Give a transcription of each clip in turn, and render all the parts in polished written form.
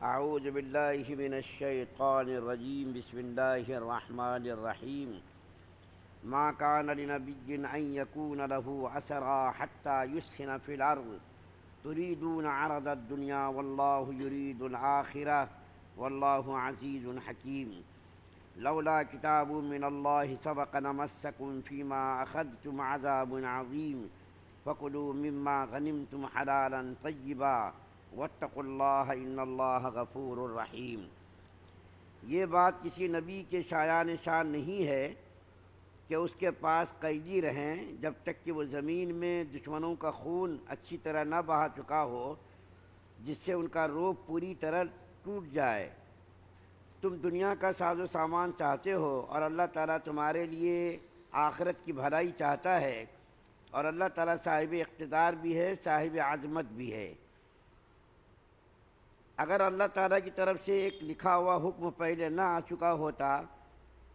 اعوذ باللہ من الشیطان الرجیم بسم اللہ الرحمن الرحیم ما كان لنبي ان يكون له اسرى حتى يسخن في الارض تريدون عرض الدنيا والله يريد الآخرة والله عزيز حكيم لولا كتاب من الله سبق لمسكم فيما أخذتم عذاب عظيم فكلوا مما غنمتم حلالا طيبا واتقوا الله إن الله غفور رحيم۔ یہ بات کسی نبی کے شایان شان نہیں ہے کہ اس کے پاس قیدی رہیں جب تک کہ وہ زمین میں دشمنوں کا خون اچھی طرح نہ بہا چکا ہو، جس سے ان کا روب پوری طرح ٹوٹ جائے۔ تم دنیا کا ساز و سامان چاہتے ہو اور اللہ تعالیٰ تمہارے لیے آخرت کی بھلائی چاہتا ہے، اور اللہ تعالیٰ صاحب اقتدار بھی ہے، صاحب عظمت بھی ہے۔ اگر اللہ تعالیٰ کی طرف سے ایک لکھا ہوا حکم پہلے نہ آ چکا ہوتا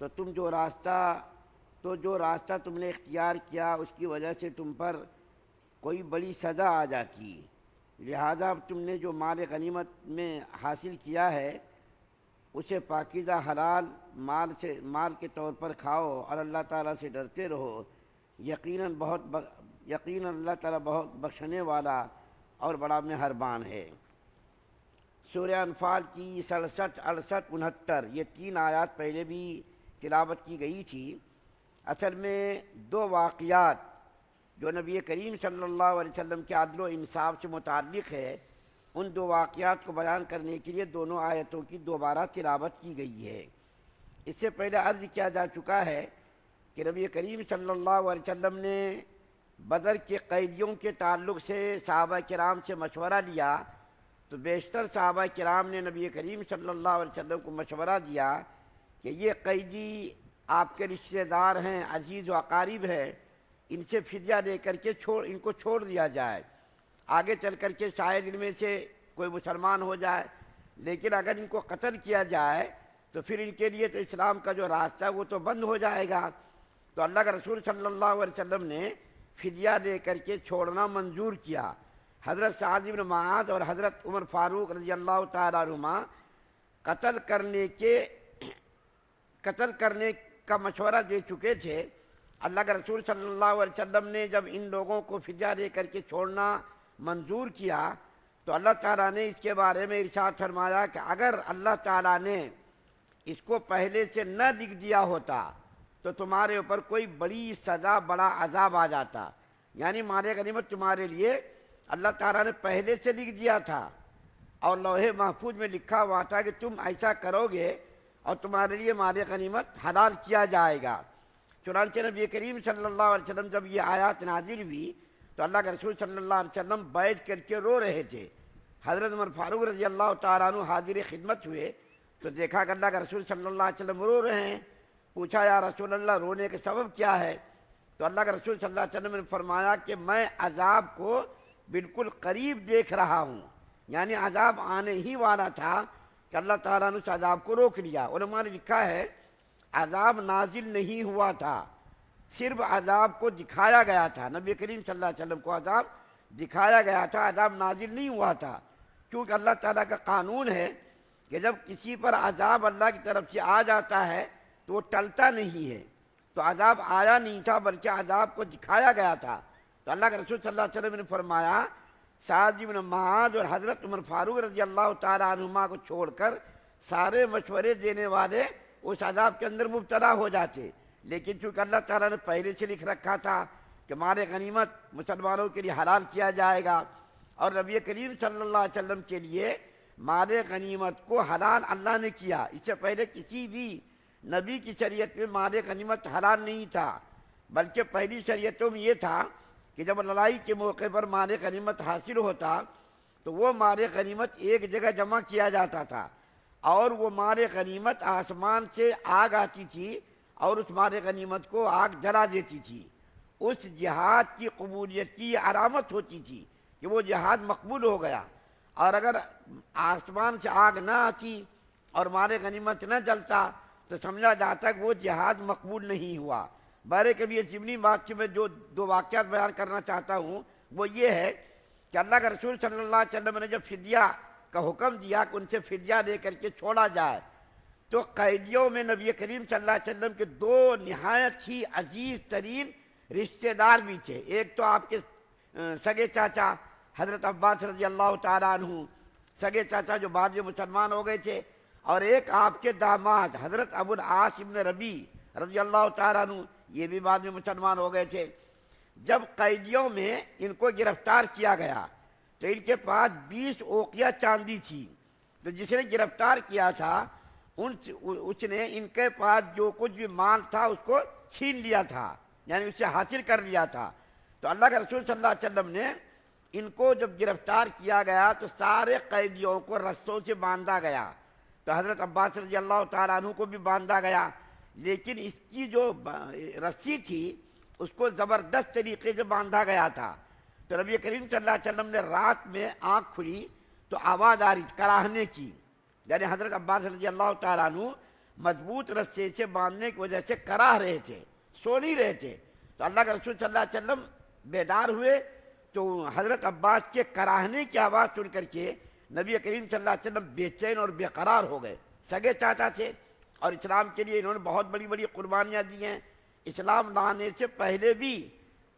تو جو راستہ تم نے اختیار کیا اس کی وجہ سے تم پر کوئی بڑی سزا آ جاتی۔ لہذا اب تم نے جو مال غنیمت میں حاصل کیا ہے اسے پاکیزہ حلال مال کے طور پر کھاؤ اور اللہ تعالیٰ سے ڈرتے رہو۔ یقیناً اللہ تعالیٰ بہت بخشنے والا اور بڑا مہربان ہے۔ سورہ انفال کی 67، 68، 69 یہ 3 آیات پہلے بھی تلاوت کی گئی تھی۔ اصل میں 2 واقعات جو نبی کریم صلی اللہ علیہ وسلم کے عدل و انصاف سے متعلق ہے، ان 2 واقعات کو بیان کرنے کے لیے دونوں آیتوں کی دوبارہ تلاوت کی گئی ہے۔ اس سے پہلے عرض کیا جا چکا ہے کہ نبی کریم صلی اللہ علیہ وسلم نے بدر کے قیدیوں کے تعلق سے صحابہ کرام سے مشورہ لیا تو بیشتر صحابہ کرام نے نبی کریم صلی اللہ علیہ وسلم کو مشورہ دیا کہ یہ قیدی آپ کے رشتہ دار ہیں، عزیز و اقارب ہیں، ان سے فدیہ دے کر کے ان کو چھوڑ دیا جائے۔ آگے چل کر کے شاید ان میں سے کوئی مسلمان ہو جائے، لیکن اگر ان کو قتل کیا جائے تو پھر ان کے لیے تو اسلام کا جو راستہ ہے وہ تو بند ہو جائے گا۔ تو اللہ کے رسول صلی اللہ علیہ وسلم نے فدیہ دے کر کے چھوڑنا منظور کیا۔ حضرت سعد بن معاذ اور حضرت عمر فاروق رضی اللہ تعالیٰ عنہما قتل کرنے کا مشورہ دے چکے تھے۔ اللہ کے رسول صلی اللہ علیہ وسلم نے جب ان لوگوں کو فدیہ دے کر کے چھوڑنا منظور کیا تو اللہ تعالیٰ نے اس کے بارے میں ارشاد فرمایا کہ اگر اللہ تعالیٰ نے اس کو پہلے سے نہ لکھ دیا ہوتا تو تمہارے اوپر کوئی بڑی سزا، بڑا عذاب آ جاتا۔ یعنی مال غنیمت تمہارے لیے اللہ تعالیٰ نے پہلے سے لکھ دیا تھا اور لوح محفوظ میں لکھا ہوا تھا کہ تم ایسا کرو گے اور تمہارے لیے مال غنیمت حلال کیا جائے گا۔ چنانچہ نبی کریم صلی اللہ علیہ وسلم جب یہ آیات نازل ہوئی تو اللہ کے رسول صلی اللہ علیہ وسلم بیٹھ کر کے رو رہے تھے۔ حضرت عمر فاروق رضی اللہ تعالیٰ عنہ حاضر خدمت ہوئے تو دیکھا کہ اللہ کے رسول صلی اللہ علیہ وسلم رو رہے ہیں۔ پوچھا یا رسول اللہ رونے کے سبب کیا ہے؟ تو اللہ کے رسول صلی اللہ علیہ وسلم نے فرمایا کہ میں عذاب کو بالکل قریب دیکھ رہا ہوں، یعنی عذاب آنے ہی والا تھا کہ اللہ تعالیٰ نے اس عذاب کو روک لیا۔ علماء نے لکھا ہے عذاب نازل نہیں ہوا تھا، صرف عذاب کو دکھایا گیا تھا۔ نبی کریم صلی اللہ علیہ وسلم کو عذاب دکھایا گیا تھا، عذاب نازل نہیں ہوا تھا، کیونکہ اللہ تعالیٰ کا قانون ہے کہ جب کسی پر عذاب اللہ کی طرف سے آ جاتا ہے تو وہ ٹلتا نہیں ہے۔ تو عذاب آیا نہیں تھا بلکہ عذاب کو دکھایا گیا تھا۔ تو اللہ کے رسول صلی اللہ علیہ وسلم نے فرمایا سعد بن معاذ اور حضرت عمر فاروق رضی اللہ تعالیٰ عنہما کو چھوڑ کر سارے مشورے دینے والے اس عذاب کے اندر مبتلا ہو جاتے، لیکن چونکہ اللہ تعالیٰ نے پہلے سے لکھ رکھا تھا کہ مال غنیمت مسلمانوں کے لیے حلال کیا جائے گا، اور نبی کریم صلی اللہ علیہ وسلم کے لیے مال غنیمت کو حلال اللہ نے کیا۔ اس سے پہلے کسی بھی نبی کی شریعت میں مال غنیمت حلال نہیں تھا، بلکہ پہلی شریعتوں میں یہ تھا کہ جب لڑائی کے موقع پر مال غنیمت حاصل ہوتا تو وہ مال غنیمت ایک جگہ جمع کیا جاتا تھا، اور وہ مال غنیمت آسمان سے آگ آتی تھی اور اس مال غنیمت کو آگ جلا دیتی تھی۔ اس جہاد کی قبولیت کی علامت ہوتی تھی کہ وہ جہاد مقبول ہو گیا، اور اگر آسمان سے آگ نہ آتی اور مال غنیمت نہ جلتا تو سمجھا جاتا کہ وہ جہاد مقبول نہیں ہوا۔ بارے کبھی یہ ضمنی بات سے میں جو 2 واقعات بیان کرنا چاہتا ہوں وہ یہ ہے کہ اللہ کے رسول صلی اللہ علیہ وسلم نے جب فدیہ کا حکم دیا کہ ان سے فدیہ دے کر کے چھوڑا جائے، تو قیدیوں میں نبی کریم صلی اللہ علیہ وسلم کے دو نہایت ہی عزیز ترین رشتہ دار بھی تھے۔ ایک تو آپ کے سگے چاچا حضرت عباس رضی اللہ تعالیٰ عنہ، سگے چاچا جو بعد میں مسلمان ہو گئے تھے، اور ایک آپ کے داماد حضرت ابو العاص ابن ربیع رضی اللہ تعالیٰ عنہ، یہ بھی بعد میں مسلمان ہو گئے تھے۔ جب قیدیوں میں ان کو گرفتار کیا گیا تو ان کے پاس 20 اوقیہ چاندی تھی، تو جس نے گرفتار کیا تھا اس نے ان کے پاس جو کچھ بھی مال تھا اس کو چھین لیا تھا، یعنی اسے حاصل کر لیا تھا۔ تو اللہ کے رسول صلی اللہ علیہ وسلم نے ان کو جب گرفتار کیا گیا تو سارے قیدیوں کو رسوں سے باندھا گیا، تو حضرت عباس رضی اللہ تعالیٰ عنہ کو بھی باندھا گیا، لیکن اس کی جو رسی تھی اس کو زبردست طریقے سے باندھا گیا تھا۔ تو نبی کریم صلی اللہ علیہ وسلم نے رات میں آنکھ کھلی تو آواز آ رہی کراہنے کی، یعنی حضرت عباس رضی اللہ تعالیٰ عنہ مضبوط رسے سے باندھنے کی وجہ سے کراہ رہے تھے، سو نہیں رہے تھے۔ تو اللہ کے رسول صلی اللہ علیہ وسلم بیدار ہوئے تو حضرت عباس کے کراہنے کی آواز سن کر کے نبی کریم صلی اللہ علیہ وسلم بے چین اور بے قرار ہو گئے۔ سگے چاچا تھے اور اسلام کے لیے انہوں نے بہت بڑی بڑی قربانیاں دی ہیں، اسلام لانے سے پہلے بھی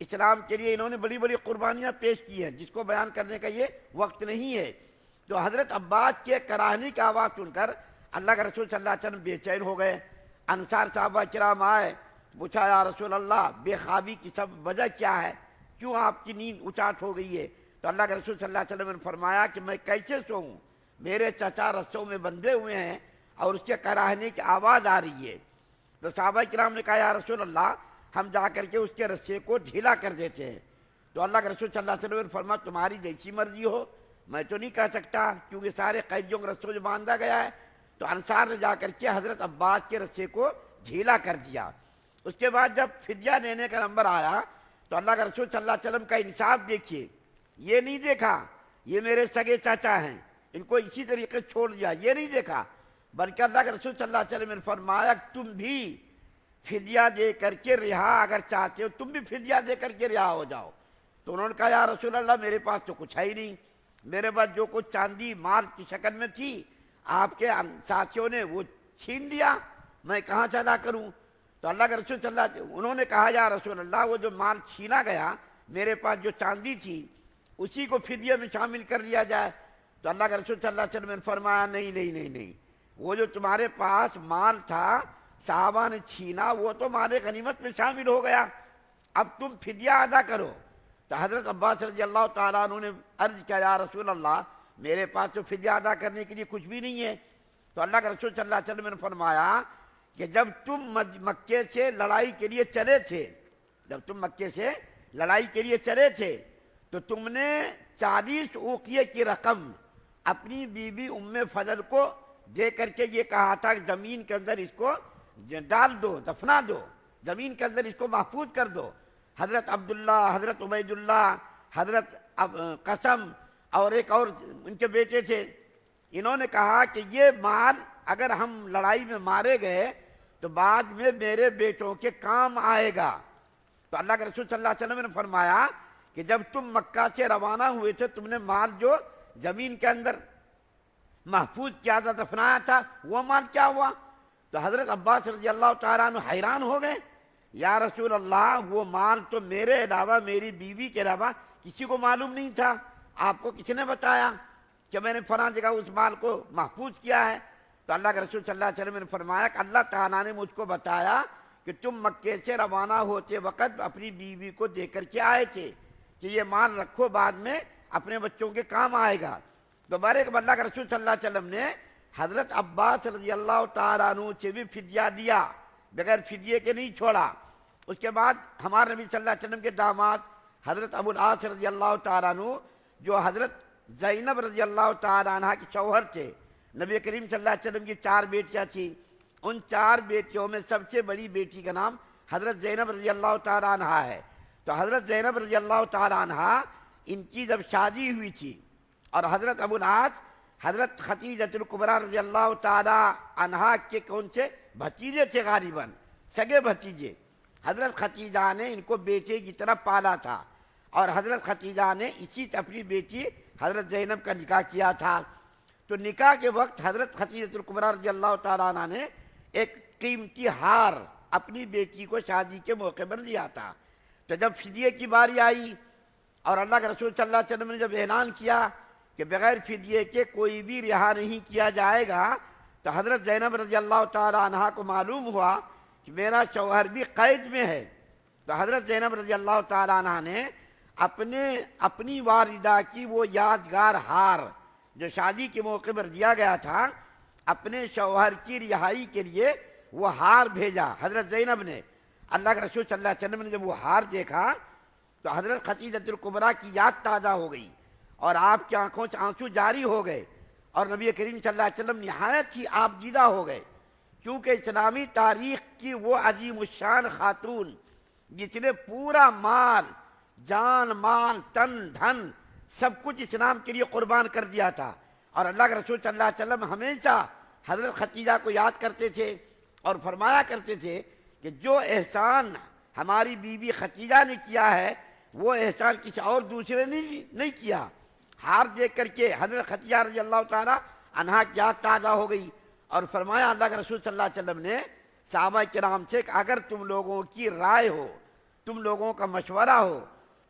اسلام کے لیے انہوں نے بڑی بڑی قربانیاں پیش کی ہیں، جس کو بیان کرنے کا یہ وقت نہیں ہے۔ تو حضرت عباس کے کراہنے کی آواز سن کر اللہ کے رسول صلی اللہ علیہ وسلم بے چین ہو گئے۔ انصار صحابہ کرام آئے، پوچھا یا رسول اللہ بے خوابی کی سب وجہ کیا ہے، کیوں آپ کی نیند اچاٹ ہو گئی ہے؟ تو اللہ کے رسول صلی اللہ علیہ وسلم نے فرمایا کہ میں کیسے سوؤں، میرے چچا رسوں میں بندھے ہوئے ہیں اور اس کے کراہنے کی آواز آ رہی ہے۔ تو صحابہ کرام نے کہا یا رسول اللہ ہم جا کر کے اس کے رسے کو ڈھیلا کر دیتے ہیں۔ تو اللہ کے رسول صلی اللہ علیہ وسلم نے فرمایا تمہاری جیسی مرضی ہو، میں تو نہیں کہہ سکتا، کیونکہ سارے قیدیوں کے رسوں سے باندھا گیا ہے۔ تو انصار نے جا کر کے حضرت عباس کے رسے کو ڈھیلا کر دیا۔ اس کے بعد جب فدیہ دینے کا نمبر آیا تو اللہ کے رسول صلی اللہ علیہ وسلم کا انصاف دیکھیے، یہ نہیں دیکھا یہ میرے سگے چاچا ہیں ان کو اسی طریقے چھوڑ دیا، یہ نہیں دیکھا، بلکہ اللہ کے رسول صلی اللہ علیہ وسلم نے فرمایا تم بھی فدیہ دے کر کے رہا اگر چاہتے ہو، تم بھی فدیہ دے کر کے رہا ہو جاؤ۔ تو انہوں نے کہا یا رسول اللہ میرے پاس تو کچھ ہے ہی نہیں، میرے پاس جو کچھ چاندی مال کی شکل میں تھی آپ کے ساتھیوں نے وہ چھین لیا، میں کہاں سے ادا کروں؟ تو اللہ کے رسول صلی اللہ علیہ وسلم انہوں نے کہا یا رسول اللہ وہ جو مال چھینا گیا میرے پاس جو چاندی تھی اسی کو فدیہ میں شامل کر لیا جائے۔ تو اللہ کے رسول صلی اللہ علیہ وسلم نے فرمایا نہیں نہیں نہیں نہیں، وہ جو تمہارے پاس مال تھا صحابہ نے چھینا وہ تو مال غنیمت میں شامل ہو گیا، اب تم فدیہ ادا کرو۔ تو حضرت عباس رضی اللہ تعالیٰ عنہ نے عرض کیا یا رسول اللہ میرے پاس تو فدیہ ادا کرنے کے لیے کچھ بھی نہیں ہے۔ تو اللہ کے رسول صلی اللہ علیہ وسلم نے فرمایا کہ جب تم مکے سے لڑائی کے لیے چلے تھے، جب تم مکے سے لڑائی کے لیے چلے تھے تو تم نے 40 اوقیہ کی رقم اپنی بیوی ام فضل کو دے کر کے یہ کہا تھا کہ زمین کے اندر اس کو ڈال دو، دفنا دو، زمین کے اندر اس کو محفوظ کر دو۔ حضرت عبداللہ، حضرت عبید اللہ، حضرت قسم اور ایک اور ان کے بیٹے تھے، انہوں نے کہا کہ یہ مال اگر ہم لڑائی میں مارے گئے تو بعد میں میرے بیٹوں کے کام آئے گا۔ تو اللہ کے رسول صلی اللہ علیہ وسلم نے فرمایا کہ جب تم مکہ سے روانہ ہوئے تھے تم نے مال جو زمین کے اندر محفوظ کیا تھا، دفنایا تھا، وہ مال کیا ہوا؟ تو حضرت عباس رضی اللہ تعالیٰ عنہ حیران ہو گئے، یا رسول اللہ وہ مال تو میرے علاوہ میری بیوی کے علاوہ کسی کو معلوم نہیں تھا، آپ کو کس نے بتایا کہ میں نے فلاں جگہ اس مال کو محفوظ کیا ہے؟ تو اللہ کے رسول صلی اللہ علیہ وسلم نے فرمایا کہ اللہ تعالیٰ نے مجھ کو بتایا کہ تم مکے سے روانہ ہوتے وقت اپنی بیوی کو دے کر کے آئے تھے کہ یہ مال رکھو بعد میں اپنے بچوں کے کام آئے گا۔ دوبارہ اللہ کے رسول صلی اللہ علیہ وسلم نے حضرت عباس رضی اللہ تعالیٰ عنہ سے بھی فدیہ دیا، بغیر فدیے کے نہیں چھوڑا۔ اس کے بعد ہمارے نبی صلی اللہ علیہ وسلم کے داماد حضرت ابو العاص رضی اللہ تعالیٰ عنہ جو حضرت زینب رضی اللہ تعالیٰ عنہ کے شوہر تھے، نبی کریم صلی اللہ علیہ وسلم کی 4 بیٹیاں تھیں، ان 4 بیٹیوں میں سب سے بڑی بیٹی کا نام حضرت زینب رضی اللہ تعالیٰ عنہ ہے۔ تو حضرت زینب رضی اللہ تعالیٰ عنہ ان کی جب شادی ہوئی تھی اور حضرت ابو العاص حضرت خدیجۃ الکبریٰ رضی اللہ تعالیٰ عنہ کے کون سے بھتیجے تھے، غالباً سگے بھتیجے، حضرت خدیجہ نے ان کو بیٹے کی طرح پالا تھا اور حضرت خدیجہ نے اسی سے اپنی بیٹی حضرت زینب کا نکاح کیا تھا۔ تو نکاح کے وقت حضرت خدیجہ الکبریٰ رضی اللہ تعالیٰ عنہ نے ایک قیمتی ہار اپنی بیٹی کو شادی کے موقع پر دیا تھا. تو جب فدیے کی باری آئی اور اللہ کے رسول صلی اللہ علیہ وسلم نے جب اعلان کیا کہ بغیر فدیے کے کوئی بھی رہا نہیں کیا جائے گا، تو حضرت زینب رضی اللہ تعالیٰ عنہ کو معلوم ہوا کہ میرا شوہر بھی قید میں ہے. تو حضرت زینب رضی اللہ تعالیٰ عنہ نے اپنی والدہ کی وہ یادگار ہار جو شادی کے موقع پر دیا گیا تھا، اپنے شوہر کی رہائی کے لیے وہ ہار بھیجا حضرت زینب نے. اللہ کے رسول صلی اللہ علیہ وسلم نے جب وہ ہار دیکھا تو حضرت خدیجہ الکبریٰ کی یاد تازہ ہو گئی اور آپ کی آنکھوں سے آنسو جاری ہو گئے اور نبی کریم صلی اللہ علیہ وسلم نہایت ہی آپ دیدہ ہو گئے، کیونکہ اسلامی تاریخ کی وہ عظیم الشان خاتون جس نے پورا مال، جان مال، تن دھن سب کچھ اسلام کے لیے قربان کر دیا تھا. اور اللہ کے رسول صلی اللہ علیہ وسلم ہمیشہ حضرت خدیجہ کو یاد کرتے تھے اور فرمایا کرتے تھے کہ جو احسان ہماری بیوی خدیجہ نے کیا ہے وہ احسان کسی اور دوسرے نے نہیں کیا. ہار دیکھ کر کے حضرت خدیجہ رضی اللہ تعالیٰ عنہا کی یاد تازہ ہو گئی اور فرمایا اللہ کے رسول صلی اللہ علیہ وسلم نے صحابہ کرام سے کہ اگر تم لوگوں کی رائے ہو، تم لوگوں کا مشورہ ہو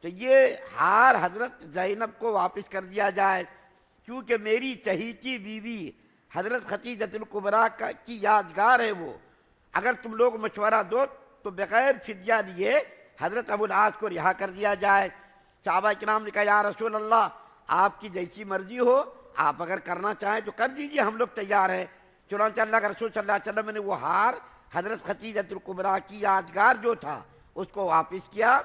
تو یہ ہار حضرت زینب کو واپس کر دیا جائے، کیونکہ میری چہیتی بیوی حضرت خدیجہ الکبریٰ کی یادگار ہے وہ. اگر تم لوگ مشورہ دو تو بغیر فدیہ لیے حضرت ابو العاص کو رہا کر دیا جائے. صحابہ کرام نے کہا یا رسول اللہ آپ کی جیسی مرضی ہو، آپ اگر کرنا چاہیں تو کر دیجئے، ہم لوگ تیار ہیں. چنانچہ اللہ کے رسول صلی اللہ علیہ وسلم نے وہ ہار حضرت خدیجہ الکبریٰ کی یادگار جو تھا اس کو واپس کیا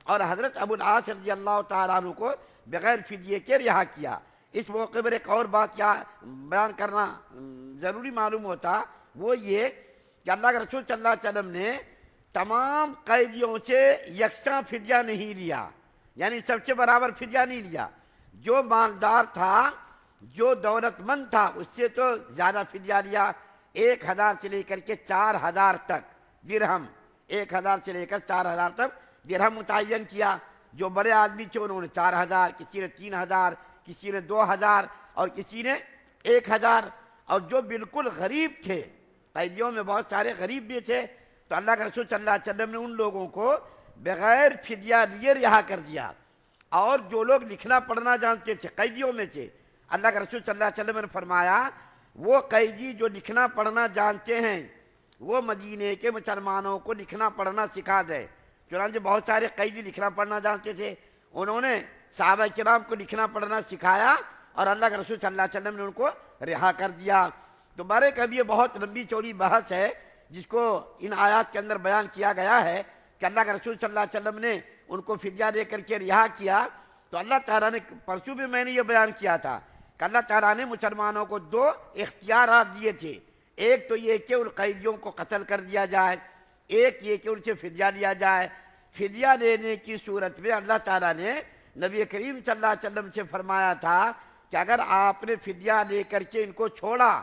اور حضرت ابو العاص رضی اللہ تعالیٰ عنہ کو بغیر فدیے کے رہا کیا. اس موقع پر ایک اور بات بیان کرنا ضروری معلوم ہوتا، وہ یہ کہ اللہ کے رسول صلی اللہ علیہ وسلم نے تمام قیدیوں سے یکساں فدیہ نہیں لیا، یعنی سب سے برابر فدیہ نہیں لیا. جو مالدار تھا، جو دولت مند تھا، اس سے تو زیادہ فدیہ لیا. 1000 سے لے کر کے 4000 تک درہم، 1000 سے لے کر 4000 تک درہم متعین کیا. جو بڑے آدمی تھے انہوں نے 4000، کسی نے 3000، کسی نے 2000 اور کسی نے 1000. اور جو بالکل غریب تھے، قیدیوں میں بہت سارے غریب بھی تھے، تو اللہ کے رسول صلی اللہ علیہ وسلم نے ان لوگوں کو بغیر فدیہ لیے رہا کر دیا. اور جو لوگ لکھنا پڑھنا جانتے تھے قیدیوں میں سے، اللہ کے رسول صلی اللہ علیہ وسلم نے فرمایا وہ قیدی جو لکھنا پڑھنا جانتے ہیں وہ مدینے کے مسلمانوں کو لکھنا پڑھنا سکھا دے. چنانچہ بہت سارے قیدی لکھنا پڑھنا جانتے تھے، انہوں نے صحابہ کرام کو لکھنا پڑھنا سکھایا اور اللہ کے رسول صلی اللہ علیہ وسلم نے ان کو رہا کر دیا. تو بارے کبھی یہ بہت لمبی چوڑی بحث ہے جس کو ان آیات کے اندر بیان کیا گیا ہے کہ اللہ کے رسول صلی اللہ علیہ وسلم نے ان کو فدیہ دے کر کے رہا کیا. تو اللہ تعالیٰ نے پرسوں بھی میں نے یہ بیان کیا تھا کہ اللہ تعالیٰ نے مسلمانوں کو 2 اختیارات دیے تھے. ایک تو یہ کہ ان قیدیوں کو قتل کر دیا جائے، ایک یہ کہ ان سے فدیہ لیا جائے. فدیہ لینے کی صورت میں اللہ تعالیٰ نے نبی کریم صلی اللہ علیہ وسلم سے فرمایا تھا کہ اگر آپ نے فدیہ لے کر کے ان کو چھوڑا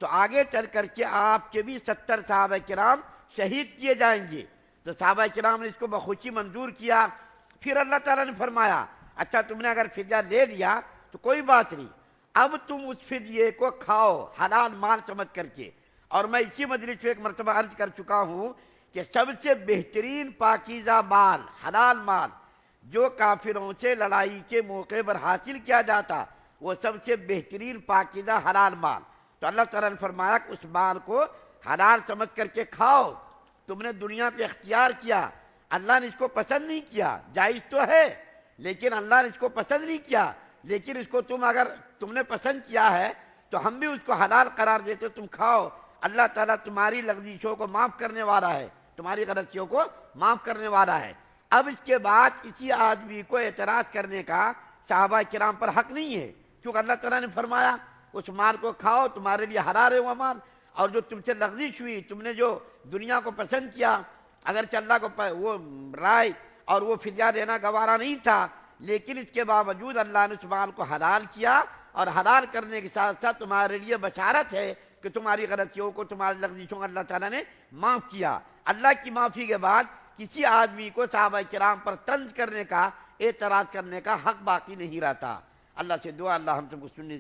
تو آگے چل کر کے آپ کے بھی 70 صحابہ کرام شہید کیے جائیں گے. تو صحابہ کرام نے اس کو بخوشی منظور کیا. پھر اللہ تعالیٰ نے فرمایا اچھا تم نے اگر فدیہ لے لیا تو کوئی بات نہیں، اب تم اس فدیے کو کھاؤ حلال مال سمجھ کر کے. اور میں اسی مجلس میں ایک مرتبہ عرض کر چکا ہوں کہ سب سے بہترین پاکیزہ مال، حلال مال جو کافروں سے لڑائی کے موقع پر حاصل کیا جاتا، وہ سب سے بہترین پاکیزہ حلال مال. تو اللہ تعالیٰ نے فرمایا کہ اس مال کو حلال سمجھ کر کے کھاؤ. تم نے دنیا کو اختیار کیا، اللہ نے اس کو پسند نہیں کیا، جائز تو ہے لیکن اللہ نے اس کو پسند نہیں کیا. لیکن اس کو اگر تم نے پسند کیا ہے تو ہم بھی اس کو حلال قرار دیتے، تم کھاؤ. اللہ تعالیٰ تمہاری لغزشوں کو معاف کرنے والا ہے، تمہاری غلطیوں کو معاف کرنے والا ہے. اب اس کے بعد کسی آدمی کو اعتراض کرنے کا صحابہ کرام پر حق نہیں ہے، کیونکہ اللہ تعالیٰ نے فرمایا اس مال کو کھاؤ، تمہارے لیے حلال ہے وہ مال. اور جو تم سے لغزش ہوئی، تم نے جو دنیا کو پسند کیا، اگرچہ اللہ کو وہ رائے اور وہ فدیہ دینا گوارا نہیں تھا، لیکن اس کے باوجود اللہ نے اس مال کو حلال کیا. اور حلال کرنے کے ساتھ ساتھ تمہارے لیے بشارت ہے کہ تمہاری غلطیوں کو، تمہاری لغزشوں کو اللہ تعالیٰ نے معاف کیا. اللہ کی معافی کے بعد کسی آدمی کو صحابہ کرام پر طنز کرنے کا، اعتراض کرنے کا حق باقی نہیں رہتا. اللہ سے دعا اللہ ہم سب کو سننے